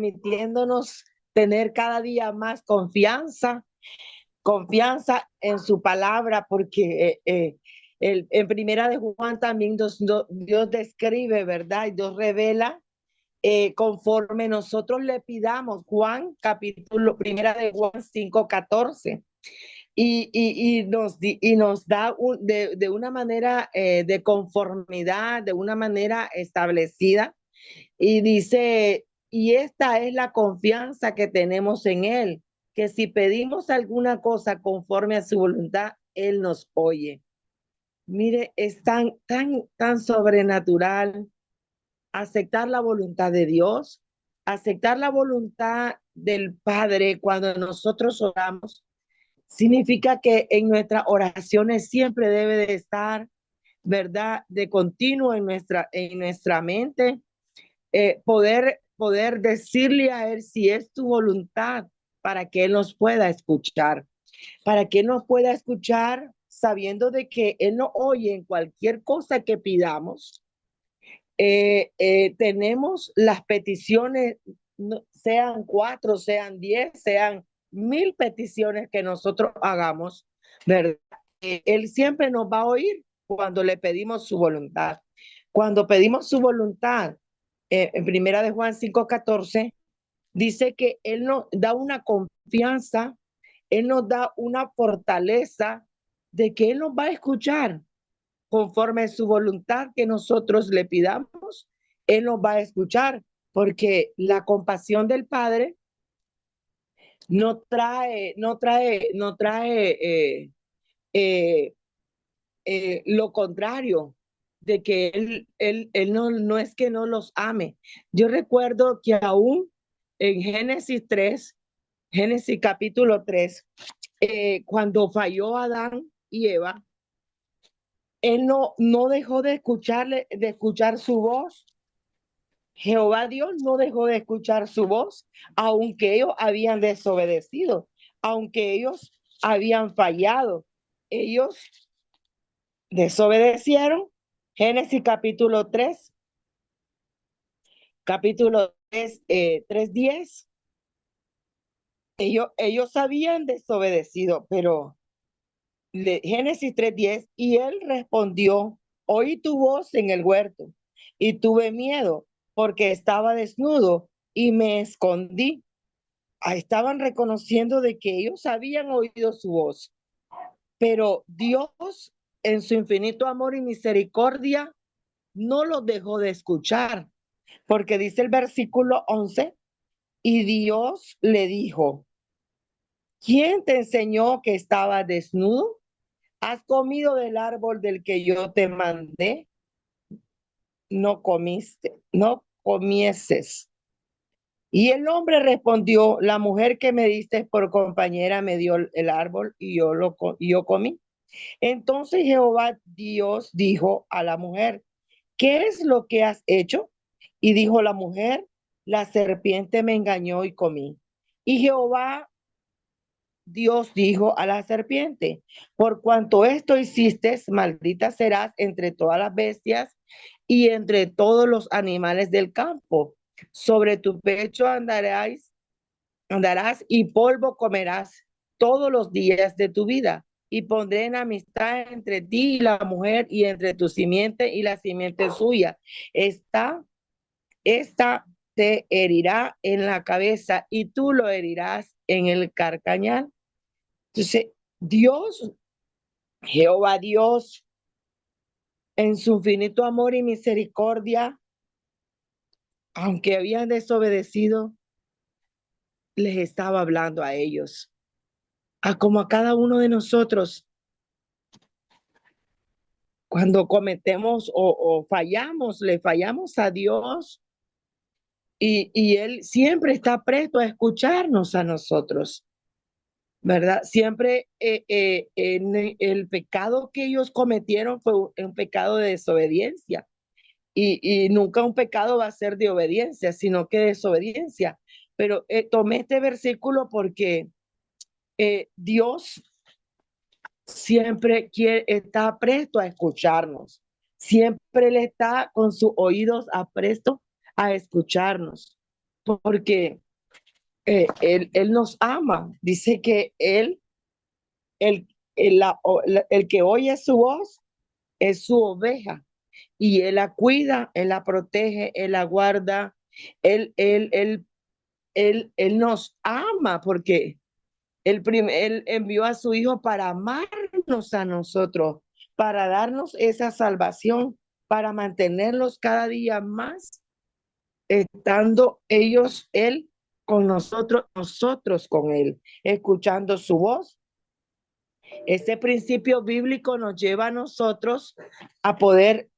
permitiéndonos tener cada día más confianza en su palabra, porque en Primera de Juan también Dios describe, ¿verdad? Y Dios revela conforme nosotros le pidamos. Juan, capítulo Primera de Juan 5:14. Y nos da de una manera de conformidad, de una manera establecida, y dice, y esta es la confianza que tenemos en Él, que si pedimos alguna cosa conforme a su voluntad, Él nos oye. Mire, es tan sobrenatural aceptar la voluntad de Dios, aceptar la voluntad del Padre cuando nosotros oramos. Significa que en nuestras oraciones siempre debe de estar, ¿verdad? De continuo en nuestra mente, poder decirle a Él si es tu voluntad para que Él nos pueda escuchar, para que Él nos pueda escuchar sabiendo de que Él nos oye en cualquier cosa que pidamos. Tenemos las peticiones, sean 4, sean 10, sean 1000 peticiones que nosotros hagamos, ¿verdad? Él siempre nos va a oír cuando le pedimos su voluntad. Cuando pedimos su voluntad, en Primera de Juan 5:14, dice que Él nos da una confianza, Él nos da una fortaleza de que Él nos va a escuchar conforme a su voluntad que nosotros le pidamos. Él nos va a escuchar, porque la compasión del Padre no trae eh, lo contrario, de que él no es que no los ame. Yo recuerdo que aún en Génesis capítulo 3, cuando falló Adán y Eva, él no dejó de escuchar su voz. Jehová Dios no dejó de escuchar su voz, aunque ellos habían desobedecido, aunque ellos habían fallado. Ellos desobedecieron. Génesis capítulo 3, 3:10. Ellos habían desobedecido, pero Génesis 3:10, y él respondió, oí tu voz en el huerto y tuve miedo porque estaba desnudo y me escondí. Estaban reconociendo de que ellos habían oído su voz, pero Dios en su infinito amor y misericordia no los dejó de escuchar, porque dice el versículo 11, y Dios le dijo, ¿quién te enseñó que estaba desnudo? ¿Has comido del árbol del que yo te mandé? No comieses. Y el hombre respondió, la mujer que me diste por compañera me dio el árbol y yo comí. Entonces Jehová Dios dijo a la mujer, ¿qué es lo que has hecho? Y dijo la mujer, la serpiente me engañó y comí. Y Jehová Dios dijo a la serpiente, por cuanto esto hiciste, maldita serás entre todas las bestias y entre todos los animales del campo. Sobre tu pecho andarás y polvo comerás todos los días de tu vida. Y pondré en amistad entre ti y la mujer y entre tu simiente y la simiente suya. Esta, esta te herirá en la cabeza y tú lo herirás en el carcañal. Entonces, Dios, Jehová Dios, en su infinito amor y misericordia, aunque habían desobedecido, les estaba hablando a ellos, a como a cada uno de nosotros. Cuando cometemos o fallamos, le fallamos a Dios, y Él siempre está presto a escucharnos a nosotros, ¿verdad? Siempre en el pecado que ellos cometieron fue un pecado de desobediencia. Y nunca un pecado va a ser de obediencia, sino que desobediencia. Pero tomé este versículo porque Dios siempre está presto a escucharnos. Siempre Él está con sus oídos apresto a escucharnos. porque él nos ama. Dice que el, el que oye su voz es su oveja y él la cuida, él la protege, él la guarda, él, él, él, él nos ama porque él envió a su hijo para amarnos a nosotros, para darnos esa salvación, para mantenerlos cada día más, estando él con nosotros, nosotros con él, escuchando su voz. Ese principio bíblico nos lleva a nosotros a poder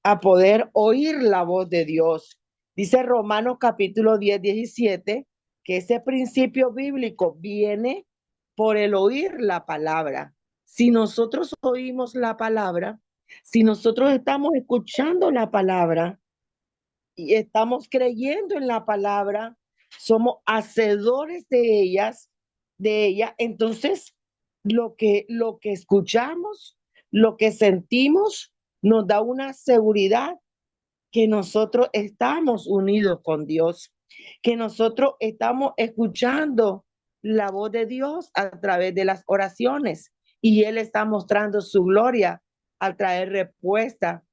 oír la voz de Dios. Dice Romanos capítulo 10, 17, que ese principio bíblico viene por el oír la palabra. Si nosotros oímos la palabra, si nosotros estamos escuchando la palabra, y estamos creyendo en la palabra, somos hacedores de ella, entonces lo que escuchamos, lo que sentimos, nos da una seguridad que nosotros estamos unidos con Dios, que nosotros estamos escuchando la voz de Dios a través de las oraciones y Él está mostrando su gloria al traer respuesta,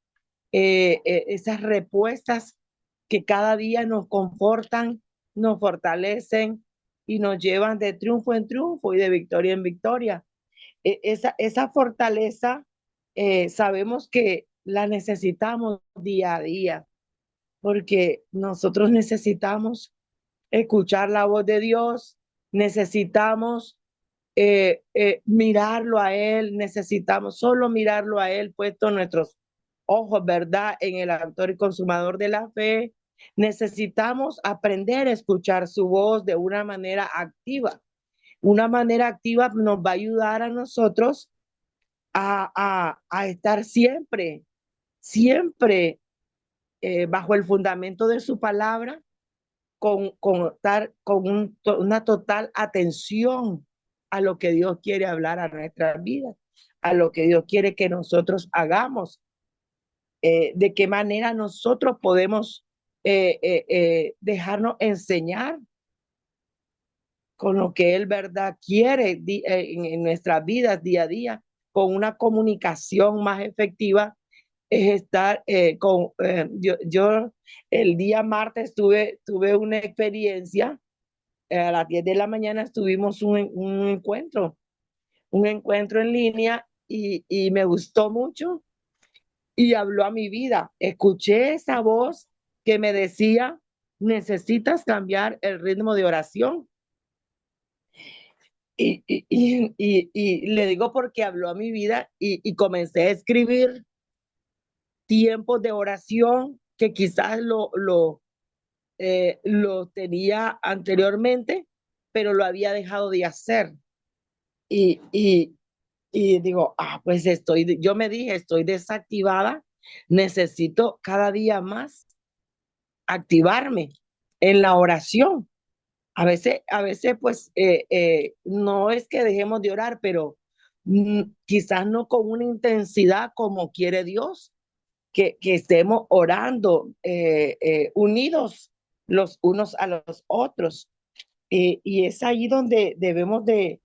esas respuestas que cada día nos confortan, nos fortalecen y nos llevan de triunfo en triunfo y de victoria en victoria. Esa fortaleza sabemos que la necesitamos día a día, porque nosotros necesitamos escuchar la voz de Dios, necesitamos mirarlo a Él, necesitamos solo mirarlo a Él, puesto nuestros ojos, ¿verdad? En el autor y consumador de la fe. Necesitamos aprender a escuchar su voz de una manera activa. Una manera activa nos va a ayudar a nosotros a estar siempre, siempre bajo el fundamento de su palabra, una total atención a lo que Dios quiere hablar a nuestras vidas, a lo que Dios quiere que nosotros hagamos, de qué manera nosotros podemos dejarnos enseñar con lo que Él, verdad, quiere en nuestras vidas día a día, con una comunicación más efectiva, es estar yo el día martes tuve una experiencia. A las 10 de la mañana tuvimos un encuentro en línea y me gustó mucho y habló a mi vida. Escuché esa voz que me decía, necesitas cambiar el ritmo de oración. Y le digo porque habló a mi vida y comencé a escribir tiempos de oración que quizás lo tenía anteriormente, pero lo había dejado de hacer. Y, y, y digo, pues yo me dije, estoy desactivada, necesito cada día más activarme en la oración. A veces pues no es que dejemos de orar, pero quizás no con una intensidad como quiere Dios, que estemos orando unidos los unos a los otros. Y es ahí donde debemos de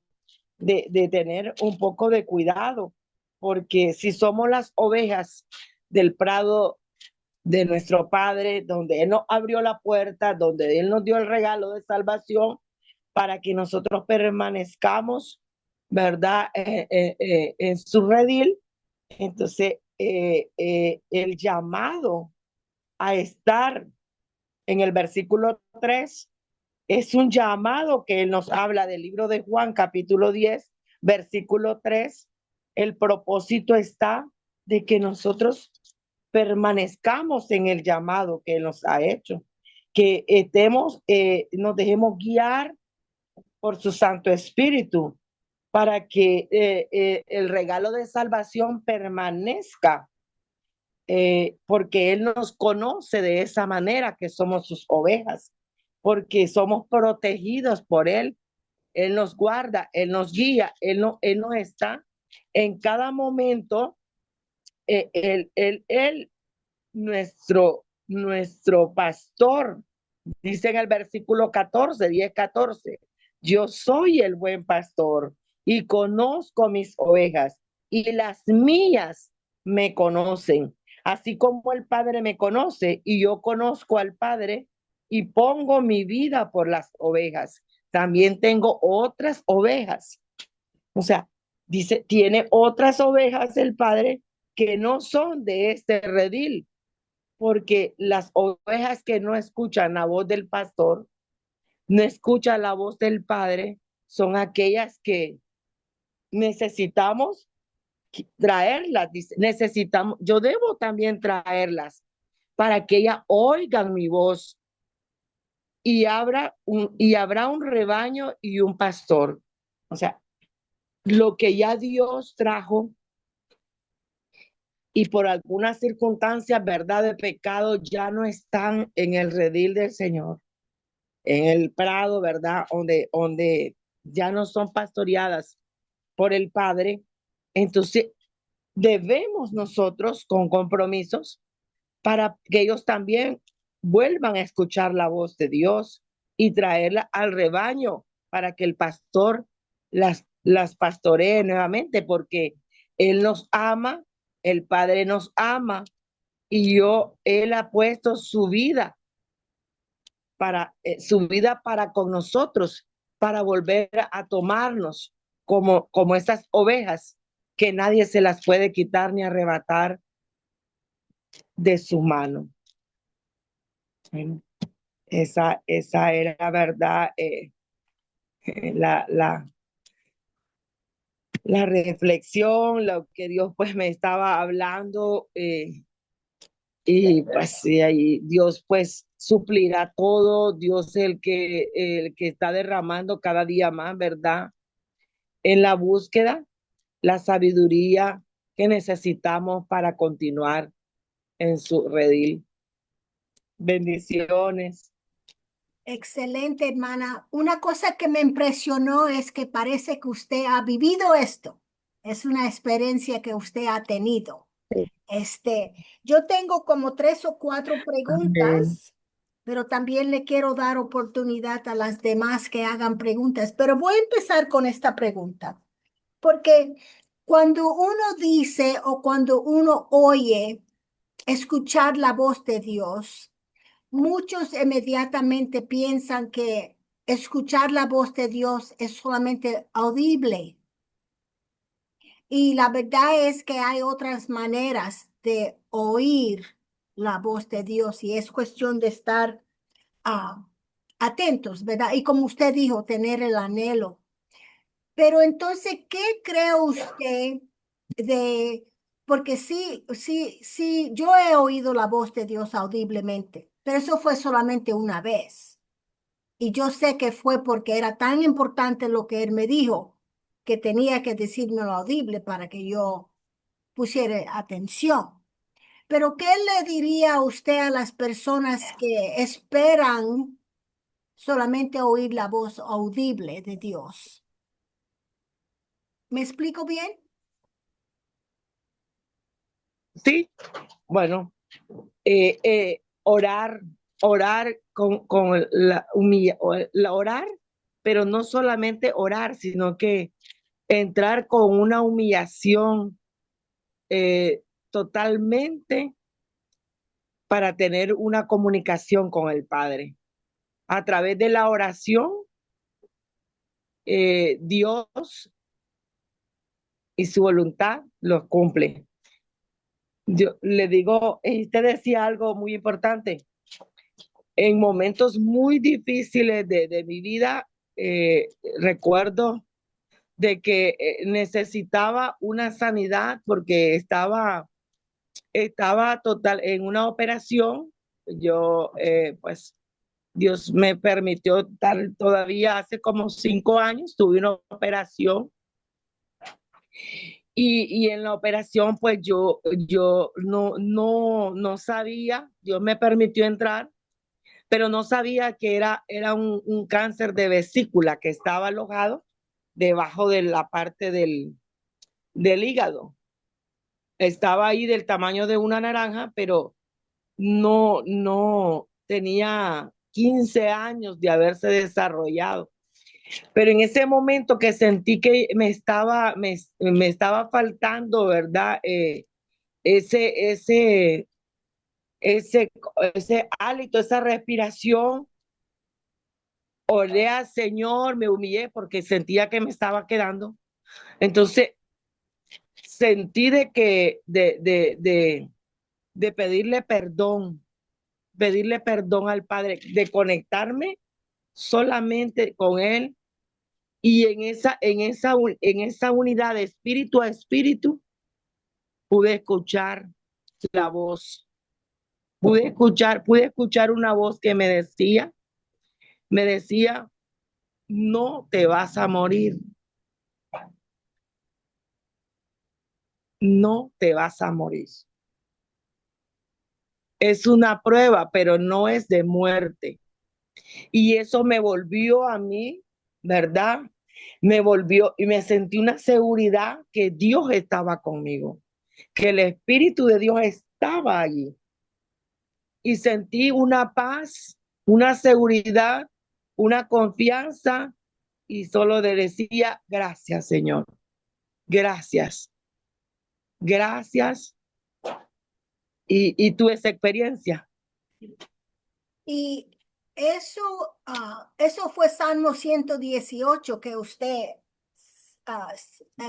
tener un poco de cuidado, porque si somos las ovejas del prado de nuestro Padre, donde Él nos abrió la puerta, donde Él nos dio el regalo de salvación para que nosotros permanezcamos, ¿verdad? En su redil, entonces el llamado a estar en el versículo 3 es un llamado que él nos habla del libro de Juan, capítulo 10, versículo 3. El propósito está de que nosotros permanezcamos en el llamado que él nos ha hecho, que nos dejemos guiar por su Santo Espíritu para que el regalo de salvación permanezca, porque Él nos conoce de esa manera que somos sus ovejas, porque somos protegidos por Él. Él nos guarda, Él nos guía, Él nos está en cada momento, Él nuestro pastor, Dice en el versículo 14, 10, 14, yo soy el buen pastor y conozco mis ovejas y las mías me conocen, así como el Padre me conoce y yo conozco al Padre y pongo mi vida por las ovejas. También tengo otras ovejas. O sea, dice, tiene otras ovejas el Padre que no son de este redil, porque las ovejas que no escuchan la voz del pastor, no escuchan la voz del Padre, son aquellas que necesitamos traerlas, dice, necesitamos, yo debo también traerlas para que ellas oigan mi voz y habrá un rebaño y un pastor. O sea, lo que ya Dios trajo y por algunas circunstancias, verdad, de pecado, ya no están en el redil del Señor, en el prado, ¿verdad? Donde ya no son pastoreadas por el Padre. Entonces, debemos nosotros con compromisos para que ellos también vuelvan a escuchar la voz de Dios y traerla al rebaño para que el pastor las pastoree nuevamente, porque Él nos ama, el Padre nos ama y Él ha puesto su vida para con nosotros, para volver a tomarnos como esas ovejas que nadie se las puede quitar ni arrebatar de su mano. Bueno, esa era verdad, la, la, la reflexión, lo que Dios pues me estaba hablando, y pues sí, ahí Dios pues suplirá todo, Dios el que está derramando cada día más, ¿verdad? En la búsqueda, la sabiduría que necesitamos para continuar en su redil. Bendiciones. Excelente, hermana. Una cosa que me impresionó es que parece que usted ha vivido esto. Es una experiencia que usted ha tenido. Yo tengo como 3 o 4 Amén. preguntas, pero también le quiero dar oportunidad a las demás que hagan preguntas. Pero voy a empezar con esta pregunta, porque cuando uno dice o cuando uno oye escuchar la voz de Dios, muchos inmediatamente piensan que escuchar la voz de Dios es solamente audible. Y la verdad es que hay otras maneras de oír la voz de Dios y es cuestión de estar ah, atentos, ¿verdad? Y como usted dijo, tener el anhelo. Pero entonces, ¿qué cree usted de, porque sí, yo he oído la voz de Dios audiblemente, pero eso fue solamente una vez. Y yo sé que fue porque era tan importante lo que él me dijo que tenía que decirme lo audible para que yo pusiera atención. Pero ¿qué le diría usted a las personas que esperan solamente oír la voz audible de Dios? ¿Me explico bien? Sí, bueno, orar con orar, pero no solamente orar, sino que entrar con una humillación, eh, totalmente, para tener una comunicación con el Padre. A través de la oración, Dios y su voluntad los cumple. Yo le digo, usted decía algo muy importante. En momentos muy difíciles de mi vida, recuerdo de que necesitaba una sanidad porque estaba total en una operación. Yo, pues, Dios me permitió dar todavía hace como 5 años, tuve una operación y en la operación, pues yo no sabía, Dios me permitió entrar, pero no sabía que era un cáncer de vesícula que estaba alojado debajo de la parte del hígado. Estaba ahí del tamaño de una naranja, pero no tenía 15 años de haberse desarrollado. Pero en ese momento que sentí que me estaba faltando, ¿verdad? Ese, ese, ese, ese hálito, esa respiración, oré al Señor, me humillé porque sentía que me estaba quedando. Entonces sentí de pedirle perdón al Padre, de conectarme solamente con Él y en esa unidad de espíritu a espíritu pude escuchar la voz, pude escuchar una voz que me decía, no te vas a morir, no te vas a morir. Es una prueba, pero no es de muerte. Y eso me volvió a mí, ¿verdad? Me volvió y me sentí una seguridad que Dios estaba conmigo, que el Espíritu de Dios estaba allí. Y sentí una paz, una seguridad, una confianza y solo le decía, gracias, Señor. Gracias, gracias. Y tuve esa experiencia. Y eso, eso fue Salmo 118 que usted,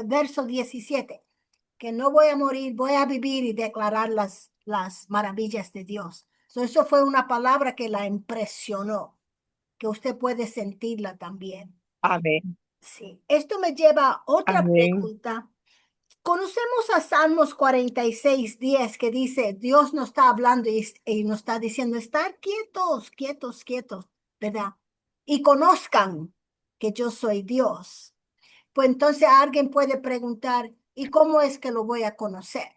verso 17, que no voy a morir, voy a vivir y declarar las maravillas de Dios. So, eso fue una palabra que la impresionó, que usted puede sentirla también. Amén, Sí, esto me lleva a otra amén, pregunta. Conocemos a Salmos 46:10 que dice, Dios nos está hablando y nos está diciendo, estar quietos, quietos, quietos, ¿verdad? Y conozcan que yo soy Dios. Pues entonces alguien puede preguntar, ¿y cómo es que lo voy a conocer?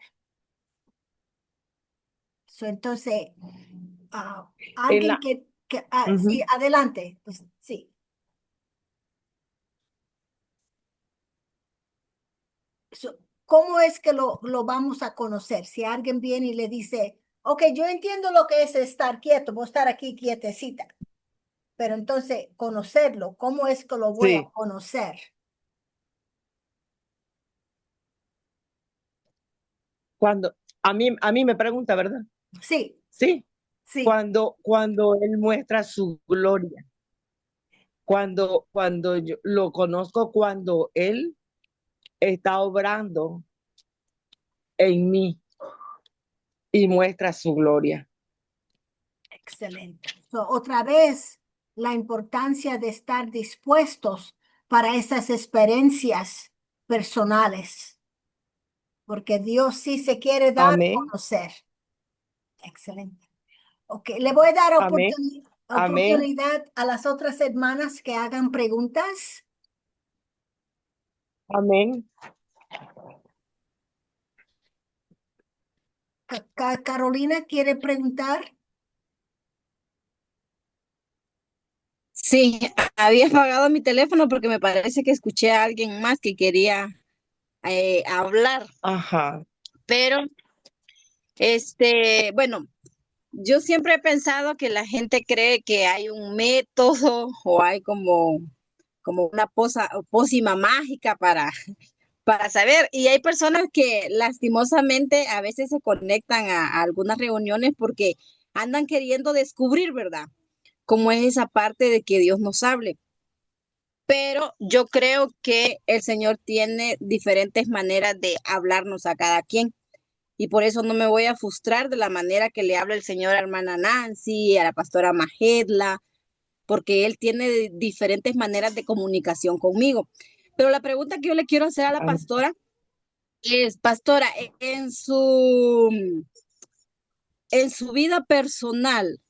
So, entonces, en alguien la, que sí, ujú. adelante, pues sí. So, ¿cómo es que lo vamos a conocer? Si alguien viene y le dice, ok, yo entiendo lo que es estar quieto, voy a estar aquí quietecita, pero entonces conocerlo, ¿cómo es que lo voy a Sí, conocer? cuando a mí me pregunta, ¿verdad? Sí, Sí, sí, cuando Él muestra su gloria, cuando yo lo conozco, cuando Él está obrando en mí y muestra su gloria. excelente. So, otra vez, la importancia de estar dispuestos para esas experiencias personales, porque Dios sí se quiere dar a Amén, conocer. Excelente. Ok, le voy a dar amén, amén, oportunidad a las otras hermanas que hagan preguntas. amén. Carolina quiere preguntar. Sí, había apagado mi teléfono porque me parece que escuché a alguien más que quería hablar, Ajá, pero bueno, yo siempre he pensado que la gente cree que hay un método o hay como una pócima mágica para saber, y hay personas que lastimosamente a veces se conectan a algunas reuniones porque andan queriendo descubrir, ¿verdad? Cómo es esa parte de que Dios nos hable. Pero yo creo que el Señor tiene diferentes maneras de hablarnos a cada quien. Y por eso no me voy a frustrar de la manera que le habla el Señor a hermana Nancy, a la pastora Majedla, porque Él tiene diferentes maneras de comunicación conmigo. Pero la pregunta que yo le quiero hacer a la amén. pastora es, pastora, en su vida personal,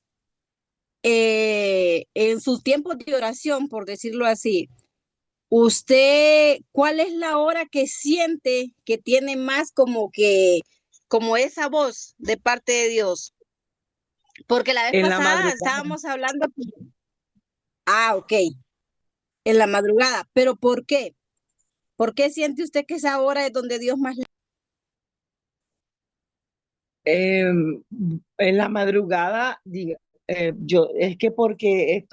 en sus tiempos de oración, por decirlo así, ¿usted cuál es la hora que siente que tiene más como esa voz de parte de Dios? Porque la vez En la pasada madrugada. estábamos hablando, ok, en la madrugada, pero ¿por qué? ¿Por qué siente usted que esa hora es donde Dios más le... En la madrugada, Es que porque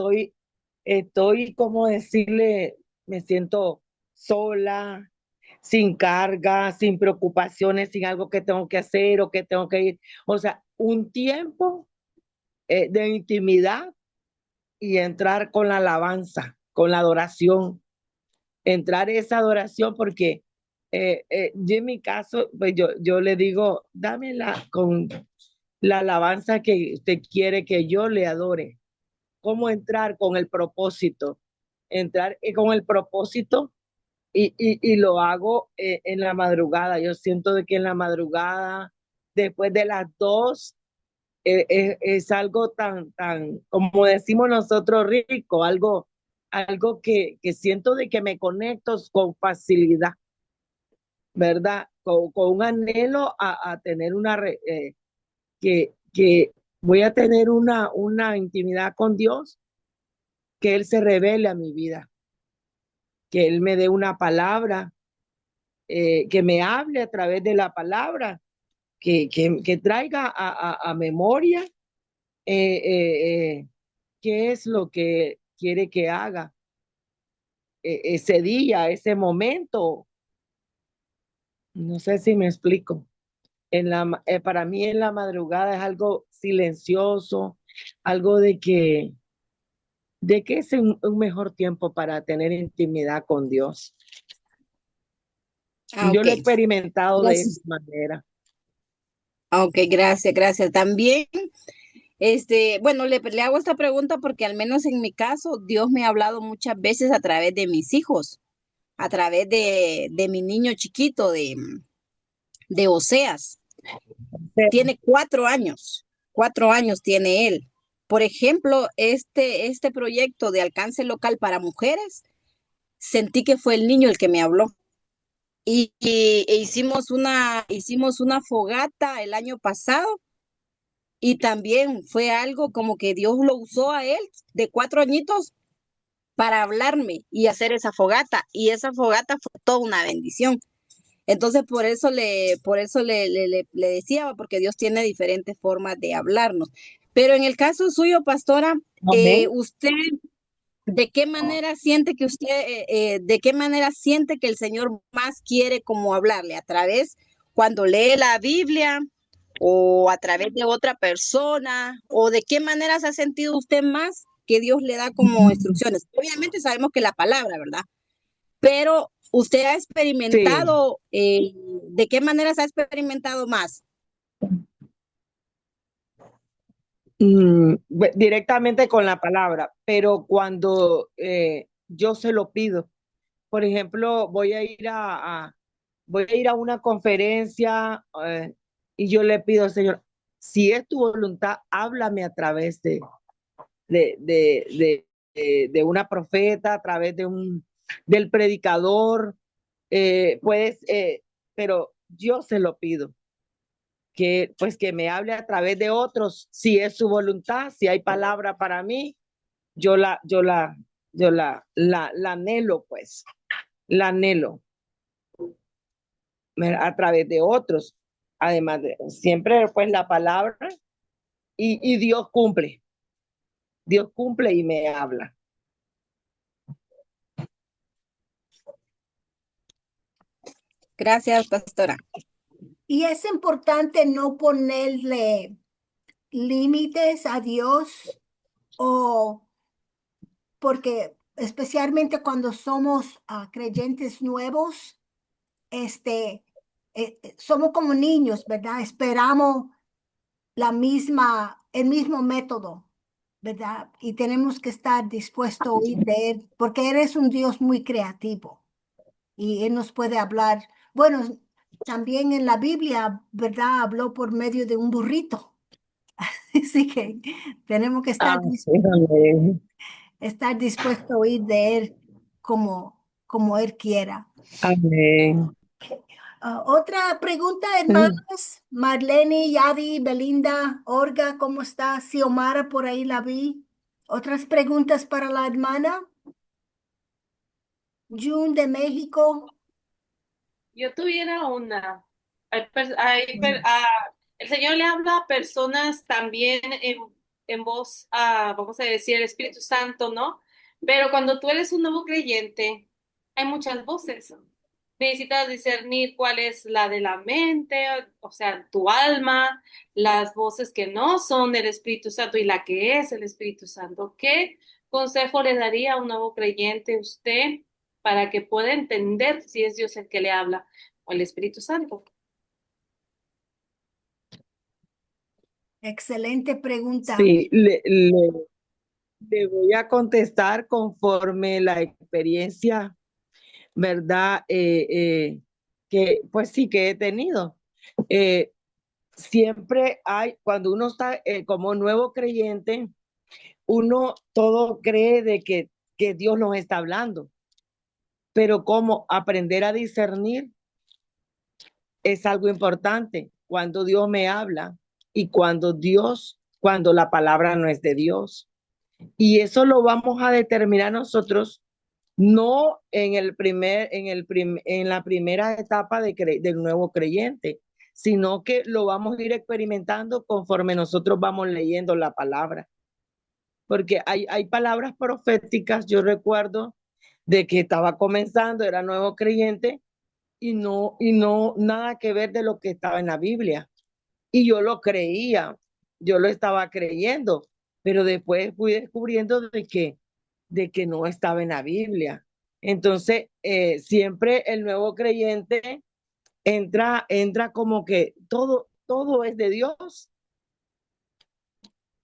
estoy, como decirle, me siento sola, sin carga, sin preocupaciones, sin algo que tengo que hacer o que tengo que ir. O sea, un tiempo de intimidad y entrar con la alabanza, con la adoración, entrar esa adoración porque yo en mi caso, pues yo le digo, dámela con la alabanza que usted quiere que yo le adore. ¿Cómo entrar con el propósito? Entrar con el propósito y lo hago en la madrugada. Yo siento de que en la madrugada, después de las 2, es algo tan, como decimos nosotros, rico, algo que siento de que me conecto con facilidad, ¿verdad? Con un anhelo a tener que voy a tener una intimidad con Dios, que Él se revele a mi vida, que Él me dé una palabra, que me hable a través de la palabra, que traiga a memoria qué es lo que quiere que haga ese día, ese momento. No sé si me explico. Para mí en la madrugada es algo silencioso, algo de que es un mejor tiempo para tener intimidad con Dios. Ah, Yo ok. lo he experimentado de esa Gracias. manera. Ah, ok, gracias, gracias. También, bueno, le hago esta pregunta porque al menos en mi caso, Dios me ha hablado muchas veces a través de mis hijos, a través de mi niño chiquito, de Oseas. Tiene 4 años, 4 años tiene él. Por ejemplo, este proyecto de alcance local para mujeres, sentí que fue el niño el que me habló. E hicimos una fogata el año pasado y también fue algo como que Dios lo usó a él de 4 añitos para hablarme y hacer esa fogata. Y esa fogata fue toda una bendición. Entonces, por eso le decía, porque Dios tiene diferentes formas de hablarnos. Pero en el caso suyo, pastora, Amén. usted, ¿de qué manera siente que de qué manera siente que el Señor más quiere como hablarle? ¿A través cuando lee la Biblia o a través de otra persona? ¿O de qué manera se ha sentido usted más que Dios le da como instrucciones? Obviamente sabemos que la palabra, ¿verdad? Pero usted ha Sí. experimentado, ¿de qué maneras ha experimentado más? Directamente con la palabra, pero cuando yo se lo pido, por ejemplo, voy a ir a una conferencia y yo le pido al Señor, si es tu voluntad, háblame a través de, de, de, de una profeta, a través del predicador, pero yo se lo pido que pues que me hable a través de otros, si es su voluntad, si hay palabra para mí, yo la anhelo, pues, la anhelo a través de otros, además de siempre pues la palabra y Dios cumple y me habla. Gracias, pastora. Y es importante no ponerle límites a Dios o porque especialmente cuando somos creyentes nuevos, este, somos como niños, ¿verdad? Esperamos el mismo método, ¿verdad? Y tenemos que estar dispuestos a oír de Él, porque Él es un Dios muy creativo y Él nos puede hablar. Bueno, también en la Biblia, ¿verdad? Habló por medio de un burrito. Así que tenemos que Ah, amén. estar dispuestos a oír de Él como Él quiera. Amén. Otra pregunta, hermanos. Marlene, Yadi, Belinda, Olga, ¿cómo está? Xiomara, por ahí la vi. ¿Otras preguntas para la hermana? June de México. Yo tuviera una. El Señor le habla a personas también en voz, vamos a decir, el Espíritu Santo, ¿no? Pero cuando tú eres un nuevo creyente, hay muchas voces. Necesitas discernir cuál es la de la mente, o sea, tu alma, las voces que no son del Espíritu Santo y la que es el Espíritu Santo. ¿Qué consejo le daría a un nuevo creyente usted para que pueda entender si es Dios el que le habla o el Espíritu Santo? Excelente pregunta. Sí, le voy a contestar conforme la experiencia, ¿verdad? Que pues sí que he tenido. Eh, Siempre hay, cuando uno está como nuevo creyente, uno todo cree de que Dios nos está hablando, pero cómo aprender a discernir es algo importante cuando Dios me habla y cuando la palabra no es de Dios. Y eso lo vamos a determinar nosotros no en la primera etapa del nuevo creyente, sino que lo vamos a ir experimentando conforme nosotros vamos leyendo la palabra. Porque hay palabras proféticas, yo recuerdo de que estaba comenzando, era nuevo creyente y no nada que ver de lo que estaba en la Biblia. Y yo lo creía, yo lo estaba creyendo, pero después fui descubriendo de que no estaba en la Biblia. Entonces, siempre el nuevo creyente entra como que todo es de Dios,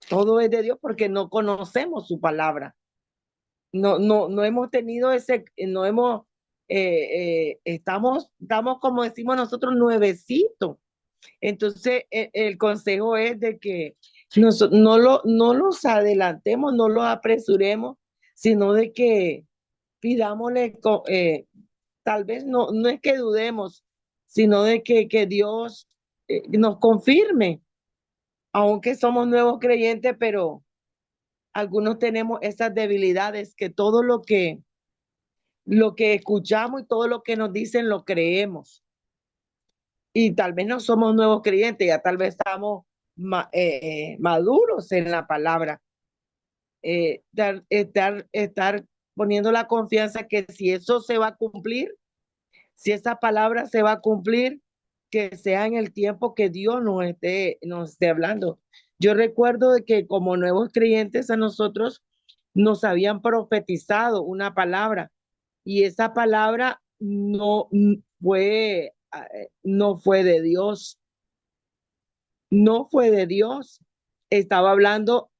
todo es de Dios porque no conocemos su palabra. No hemos tenido no hemos, estamos como decimos nosotros, nuevecitos. Entonces, el consejo es de que no los adelantemos, no los apresuremos, sino de que pidámosle, tal vez no es que dudemos, sino de que Dios nos confirme, aunque somos nuevos creyentes, pero algunos tenemos esas debilidades, que todo lo que escuchamos y todo lo que nos dicen lo creemos. Y tal vez no somos nuevos creyentes, ya tal vez estamos maduros en la palabra. Estar poniendo la confianza que si eso se va a cumplir, si esa palabra se va a cumplir, que sea en el tiempo que Dios nos esté hablando. Yo recuerdo de que como nuevos creyentes a nosotros nos habían profetizado una palabra y esa palabra no fue de Dios, no fue de Dios. Estaba hablando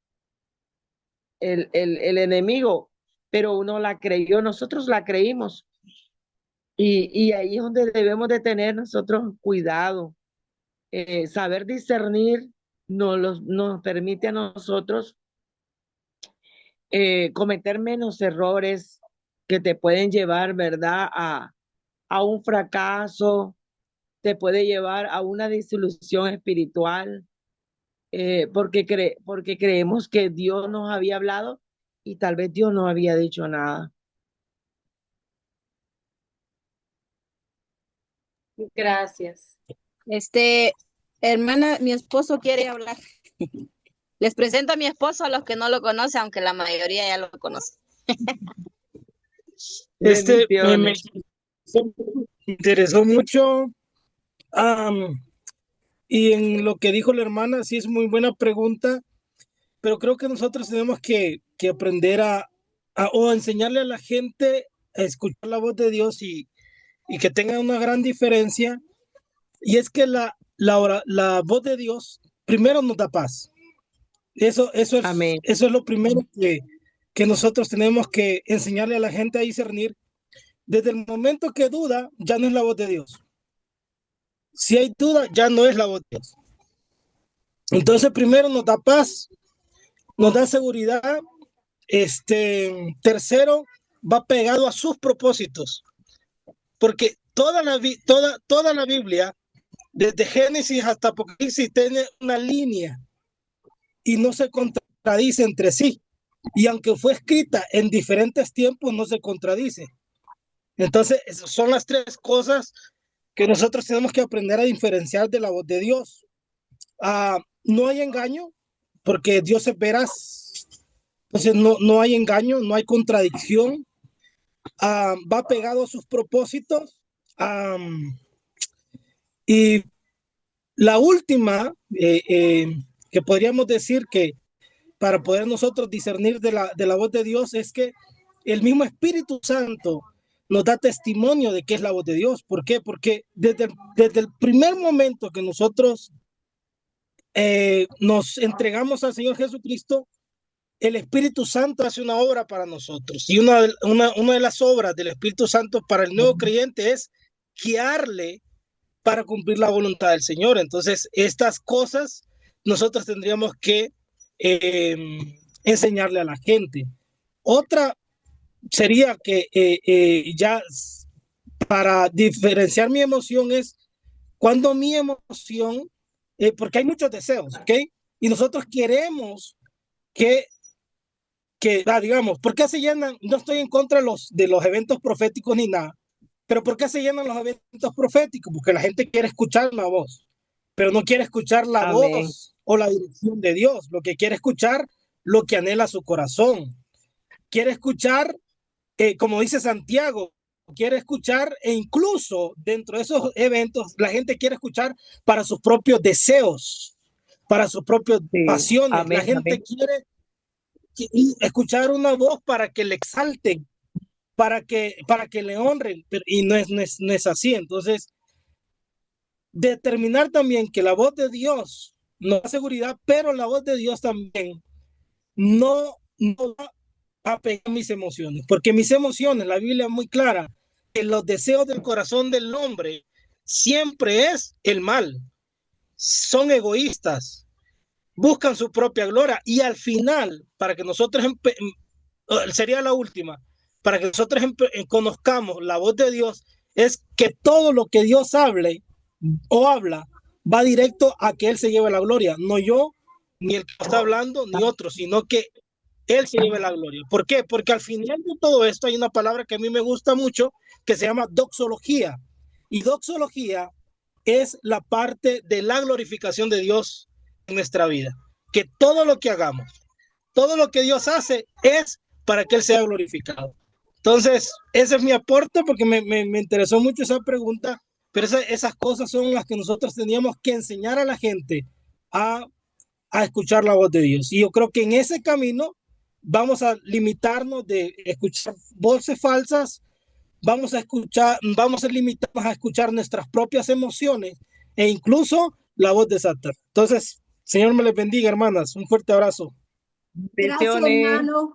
el enemigo, pero uno la creyó, nosotros la creímos. Y ahí es donde debemos de tener nosotros cuidado. Saber discernir nos permite a nosotros cometer menos errores que te pueden llevar, ¿verdad?, a un fracaso, te puede llevar a una disolución espiritual, porque creemos que Dios nos había hablado y tal vez Dios no había dicho nada. Gracias. Hermana, mi esposo quiere hablar. Les presento a mi esposo a los que no lo conocen, aunque la mayoría ya lo conoce. Me Bendiciones. interesó mucho, y en lo que dijo la hermana, sí es muy buena pregunta, pero creo que nosotros tenemos que aprender o enseñarle a la gente a escuchar la voz de Dios y que tenga una gran diferencia, y es que la voz de Dios primero nos da paz. Amén. Eso es lo primero que nosotros tenemos que enseñarle a la gente a discernir. Desde el momento que duda, ya no es la voz de Dios. Si hay duda, ya no es la voz de Dios. Entonces, primero nos da paz, nos da seguridad. Tercero, va pegado a sus propósitos. Porque toda la Biblia, desde Génesis hasta Apocalipsis, tiene una línea y no se contradice entre sí. Y aunque fue escrita en diferentes tiempos, no se contradice. Entonces, esas son las tres cosas que nosotros tenemos que aprender a diferenciar de la voz de Dios. No hay engaño, porque Dios es veraz. Entonces no hay engaño, no hay contradicción. Va pegado a sus propósitos. Y la última, que podríamos decir que para poder nosotros discernir de la voz de Dios, es que el mismo Espíritu Santo nos da testimonio de que es la voz de Dios. ¿Por qué? Porque desde el primer momento que nosotros nos entregamos al Señor Jesucristo, el Espíritu Santo hace una obra para nosotros. Y una de las obras del Espíritu Santo para el nuevo creyente es guiarle para cumplir la voluntad del Señor. Entonces, estas cosas nosotros tendríamos que enseñarle a la gente. Otra sería que ya para diferenciar mi emoción es cuando mi emoción, porque hay muchos deseos, ¿ok? Y nosotros queremos que digamos, ¿por qué se llenan? No estoy en contra de los eventos proféticos ni nada, pero ¿por qué se llenan los eventos proféticos? Porque la gente quiere escuchar una voz, pero no quiere escuchar la Amén. voz o la dirección de Dios. Lo que quiere escuchar, lo que anhela su corazón. Quiere escuchar, como dice Santiago, quiere escuchar, e incluso dentro de esos eventos, la gente quiere escuchar para sus propios deseos, para sus propias Sí, pasiones. La amén, gente amén. quiere escuchar una voz para que le exalten, para que le honren, y no es así. Entonces, determinar también que la voz de Dios nos da seguridad, pero la voz de Dios también no va a pegar mis emociones, porque mis emociones, la Biblia es muy clara, que los deseos del corazón del hombre siempre es el mal, son egoístas, buscan su propia gloria, y al final, para que nosotros sería la última, para que nosotros conozcamos la voz de Dios, es que todo lo que Dios hable o habla va directo a que Él se lleve la gloria, no yo, ni el que está hablando, ni otro, sino que Él se lleve la gloria. ¿Por qué? Porque al final de todo esto hay una palabra que a mí me gusta mucho que se llama doxología. Y doxología es la parte de la glorificación de Dios en nuestra vida. Que todo lo que hagamos, todo lo que Dios hace es para que Él sea glorificado. Entonces, ese es mi aporte porque me interesó mucho esa pregunta, pero esas cosas son las que nosotros teníamos que enseñar a la gente a, a escuchar la voz de Dios. Y yo creo que en ese camino vamos a limitarnos de escuchar voces falsas, vamos a limitarnos a escuchar nuestras propias emociones e incluso la voz de Satán. Entonces, Señor me les bendiga, hermanas. Un fuerte abrazo. Gracias, Bendiciones. hermano.